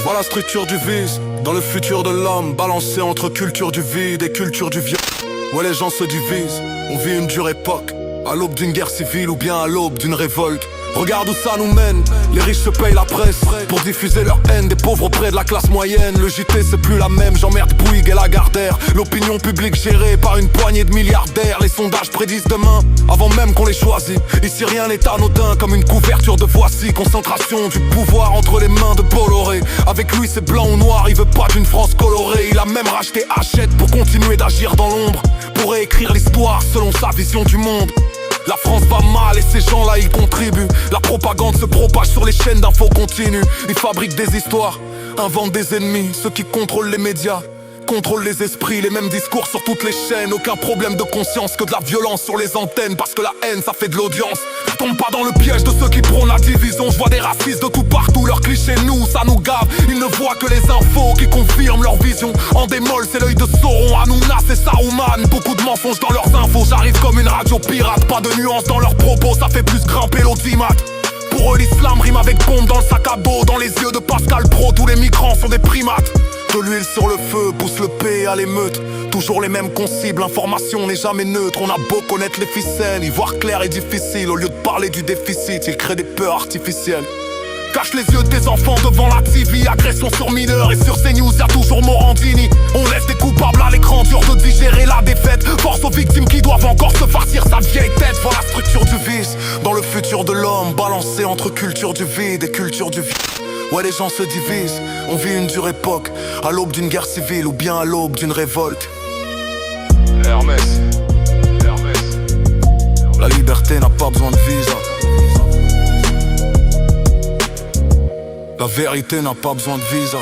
vois la structure du vice dans le futur de l'homme, balancé entre culture du vide et culture du viol. Ouais, les gens se divisent, on vit une dure époque, à l'aube d'une guerre civile ou bien à l'aube d'une révolte. Regarde où ça nous mène, les riches se payent la presse pour diffuser leur haine des pauvres auprès de la classe moyenne. Le JT c'est plus la même, j'emmerde Bouygues et Lagardère. L'opinion publique gérée par une poignée de milliardaires. Les sondages prédisent demain, avant même qu'on les choisit. Ici rien n'est anodin, comme une couverture de Voici. Concentration du pouvoir entre les mains de Bolloré. Avec lui c'est blanc ou noir, il veut pas d'une France colorée. Il a même racheté Hachette pour continuer d'agir dans l'ombre, pour réécrire l'histoire selon sa vision du monde. La France va mal et ces gens-là ils contribuent. La propagande se propage sur les chaînes d'infos continues. Ils fabriquent des histoires, inventent des ennemis. Ceux qui contrôlent les médias contrôlent les esprits, les mêmes discours sur toutes les chaînes. Aucun problème de conscience que de la violence sur les antennes. Parce que la haine ça fait de l'audience. Tombe pas dans le piège de ceux qui prônent la division. Je vois des racistes de tout partout, leurs clichés nous, ça nous gave. Ils ne voient que les infos qui confirment leur vision. En démol c'est l'œil de Sauron, Hanouna c'est Saruman. Beaucoup de mensonges dans leurs infos, j'arrive comme une radio pirate. Pas de nuances dans leurs propos, ça fait plus grimper l'audimat. Pour eux l'islam rime avec bombe dans le sac à dos. Dans les yeux de Pascal Pro, tous les migrants sont des primates. De l'huile sur le feu, pousse le P à l'émeute. Toujours les mêmes concibles, l'information n'est jamais neutre. On a beau connaître les ficelles, y voir clair est difficile. Au lieu de parler du déficit, ils créent des peurs artificielles. Cache les yeux de tes enfants devant la TV. Agression sur mineurs et sur CNews y'a toujours Morandini. On laisse des coupables à l'écran, dur de digérer la défaite. Force aux victimes qui doivent encore se farcir sa vieille tête. Vois la structure du vice dans le futur de l'homme, balancé entre culture du vide et culture du vide. Ouais, les gens se divisent, on vit une dure époque, à l'aube d'une guerre civile ou bien à l'aube d'une révolte. Hermès. La liberté n'a pas besoin de visa. La vérité n'a pas besoin de visa.